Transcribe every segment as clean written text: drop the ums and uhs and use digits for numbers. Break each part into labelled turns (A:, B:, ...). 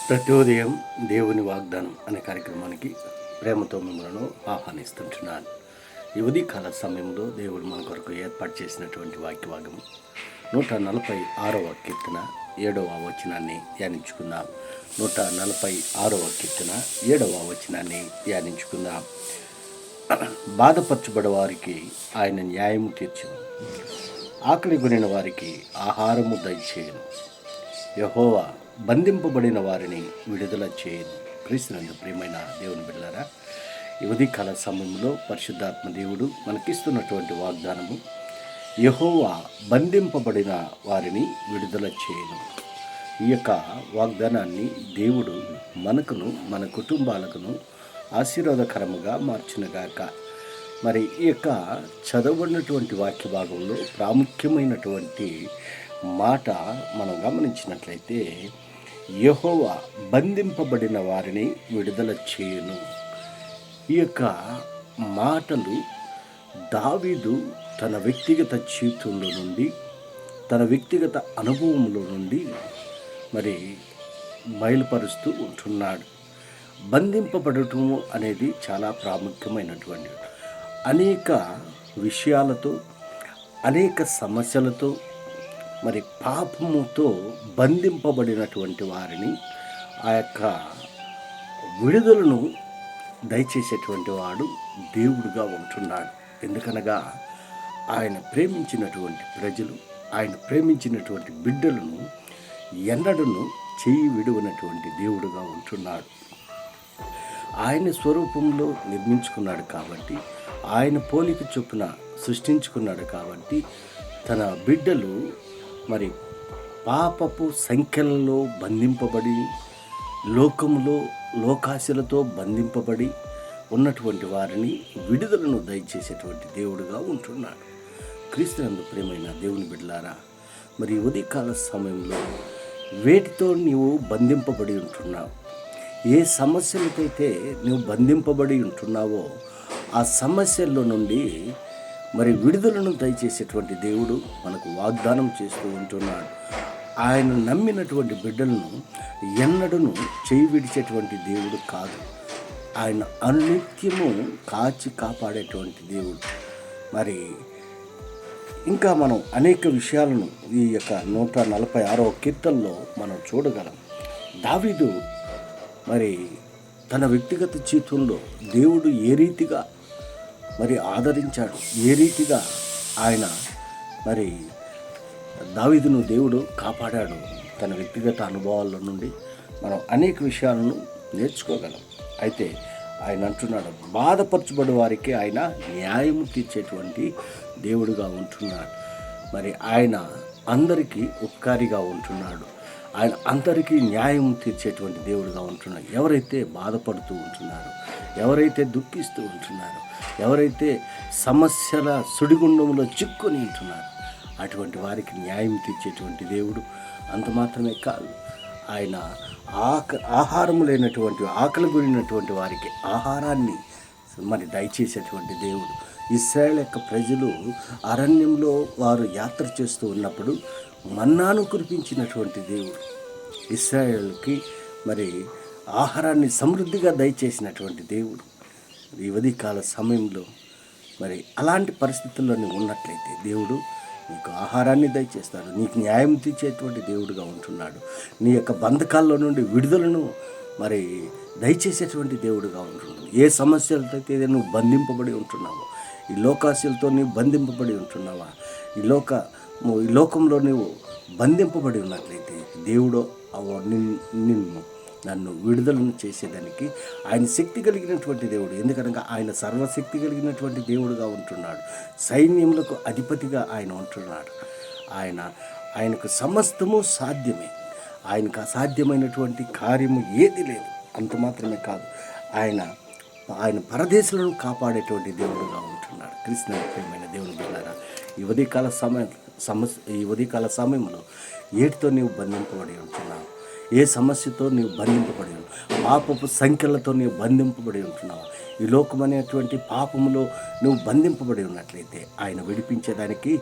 A: ప్రతి ఉదయం దేవుని వాగ్దానం అనే కార్యక్రమానికి ప్రేమతో మిమ్మల్ని ఆహ్వానిస్తుంటున్నాను. ఈ ఉదయకాల సమయంలో దేవుడు మన కొరకు ఏర్పాటు చేసినటువంటి వాక్యభాగం 146వ కీర్తన 7వ వచనాన్ని ధ్యానించుకుందాం. 146వ కీర్తన 7వ వచనాన్ని ధ్యానించుకుందాం. బాధపరచబడే వారికి ఆయన న్యాయము తీర్చును, ఆకలి కొనిన వారికి ఆహారము దయచేయను. యెహోవా బంధింపబడిన వారిని విడుదల చేయను. క్రీస్తునందు ప్రియమైన దేవుని బిడ్డలారా, ఈ ఉదయకాల సమయంలో పరిశుద్ధాత్మ దేవుడు మనకిస్తున్నటువంటి వాగ్దానము, యెహోవా బంధింపబడిన వారిని విడుదల చేయను. ఈ యొక్క వాగ్దానాన్ని దేవుడు మనకును మన కుటుంబాలకును ఆశీర్వాదకరముగా మార్చునుగాక. మరి ఈ యొక్క చదవబడినటువంటి వాక్య భాగంలో ప్రాముఖ్యమైనటువంటి మాట మనం గమనించినట్లయితే, యెహోవా బంధింపబడిన వారిని విడుదల చేయును. ఈ యొక్క మాటలు దావీదు తన వ్యక్తిగత జీవితంలో నుండి, తన వ్యక్తిగత అనుభవంలో నుండి మరి బయలుపరుస్తూ ఉంటున్నాడు. బంధింపబడటం అనేది చాలా ప్రాముఖ్యమైనటువంటి అనేక విషయాలతో, అనేక సమస్యలతో, మరి పాపముతో బంధింపబడినటువంటి వారిని ఆ యొక్క విడుదలను దయచేసేటువంటి వాడు దేవుడుగా ఉంటున్నాడు. ఎందుకనగా ఆయన ప్రేమించినటువంటి ప్రజలు, ఆయన ప్రేమించినటువంటి బిడ్డలను ఎన్నడను చేయి విడువనటువంటి దేవుడుగా ఉంటున్నాడు. ఆయన స్వరూపంలో నిర్మించుకున్నాడు కాబట్టి, ఆయన పోలిక చొప్పున సృష్టించుకున్నాడు కాబట్టి, తన బిడ్డలు మరి పాపపు సంఖ్యలలో బంధింపబడి, లోకములో లోకాశలతో బంధింపబడి ఉన్నటువంటి వారిని విడుదలను దయచేసేటువంటి దేవుడుగా ఉంటున్నాడు. క్రీస్తునందు ప్రియమైన దేవుని బిడ్డలారా, మరి ఉదయకాల సమయంలో వేటితో నీవు బంధింపబడి ఉంటున్నావు, ఏ సమస్యలకైతే నువ్వు బంధింపబడి ఉంటున్నావో ఆ సమస్యల్లో నుండి మరి విడుదలను దయచేసేటువంటి దేవుడు మనకు వాగ్దానం చేస్తూ ఉంటున్నాడు. ఆయన నమ్మినటువంటి బిడ్డలను ఎన్నడను చేయి విడిచేటువంటి దేవుడు కాదు. ఆయన అనిత్యము కాచి కాపాడేటువంటి దేవుడు. మరి ఇంకా మనం అనేక విషయాలను ఈ యొక్క 146వ కీర్తనలో మనం చూడగలం. దావీదు మరి తన వ్యక్తిగత జీవితంలో దేవుడు ఏ రీతిగా మరి ఆదరించాడు, ఏ రీతిగా ఆయన మరి దావీదును దేవుడు కాపాడాడు, తన వ్యక్తిగత అనుభవాల నుండి మనం అనేక విషయాలను నేర్చుకోగలం. అయితే ఆయన అంటున్నాడు, బాధపరచబడే వారికి ఆయన న్యాయం తీర్చేటువంటి దేవుడుగా ఉంటున్నాడు. మరి ఆయన అందరికీ ఉపకారిగా ఉంటున్నాడు. ఆయన అందరికీ న్యాయం తీర్చేటువంటి దేవుడుగా ఉంటున్నాడు. ఎవరైతే బాధపడుతూ ఉంటున్నారో, ఎవరైతే దుఃఖిస్తూ ఉంటున్నారో, ఎవరైతే సమస్యల సుడిగుండంలో చిక్కుని ఉంటున్నారో అటువంటి వారికి న్యాయం తీర్చేటువంటి దేవుడు. అంత మాత్రమే కాదు, ఆయన ఆహారం లేనటువంటి, ఆకలి గురినటువంటి వారికి ఆహారాన్ని మరి దయచేసేటువంటి దేవుడు. ఇశ్రాయేలు యొక్క ప్రజలు అరణ్యంలో వారు యాత్ర చేస్తూ ఉన్నప్పుడు మన్నాను కురిపించినటువంటి దేవుడు, ఇశ్రాయేలుకి మరి ఆహారాన్ని సమృద్ధిగా దయచేసినటువంటి దేవుడు. ఈ ఉదయకాల సమయంలో మరి అలాంటి పరిస్థితుల్లో నువ్వు ఉన్నట్లయితే దేవుడు నీకు ఆహారాన్ని దయచేస్తాడు, నీకు న్యాయం తీర్చేటువంటి దేవుడుగా ఉంటున్నాడు. నీ యొక్క బంధకాల్లో నుండి విడుదలను మరి దయచేసేటువంటి దేవుడుగా ఉంటున్నాడు. ఏ సమస్యలతో అయితే నువ్వు బంధింపబడి ఉంటున్నావో, ఈ లోకాశలతో నీవు బంధింపబడి ఉంటున్నావా, ఈ లోకంలో నువ్వు బంధింపబడి ఉన్నట్లయితే దేవుడు నన్ను విడుదలను చేసేదానికి ఆయన శక్తి కలిగినటువంటి దేవుడు. ఎందుకనగా ఆయన సర్వశక్తి కలిగినటువంటి దేవుడుగా ఉంటున్నాడు. సైన్యములకు అధిపతిగా ఆయన ఉంటున్నాడు. ఆయనకు సమస్తము సాధ్యమే. ఆయనకు అసాధ్యమైనటువంటి కార్యము ఏది లేదు. అంత మాత్రమే కాదు, ఆయన పరదేశులను కాపాడేటువంటి దేవుడుగా ఉంటున్నాడు. క్రీస్తునందు ప్రియమైన దేవుని బిడ్డలారా, ఈ ఉదయకాల సమయంలో ఏటితో నీవు బంధింపబడి ఉంటున్నావు, ఏ సమస్యతో నీవు బంధింపబడి ఉన్నావు, పాపపు సంఖ్యలతో నీవు బంధింపబడి ఉంటున్నావు, ఈ లోకమనేటువంటి పాపములో నువ్వు బంధింపబడి ఉన్నట్లయితే ఆయన విడిపించేదానికి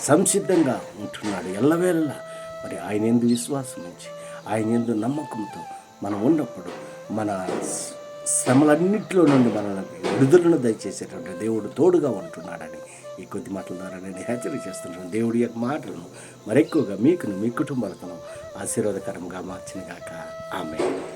A: సంసిద్ధంగా ఉంటున్నాడు ఎల్లవేళలా. మరి ఆయన యందు విశ్వాసం ఉంచి, ఆయన యందు నమ్మకంతో మనం ఉన్నప్పుడు మన శ్రమలన్నింటిలో నుండి మనల్ని విడుదలను దయచేసేటువంటి దేవుడు తోడుగా ఉంటున్నాడని ఈ కొద్ది మాటల ద్వారా నేను హెచ్చరిక చేస్తున్నాను. దేవుడి యొక్క మాటలను మరెక్కువగా మీకును మీ కుటుంబాలకు ఆశీర్వాదకరంగా మార్చినగాక. ఆమేన్.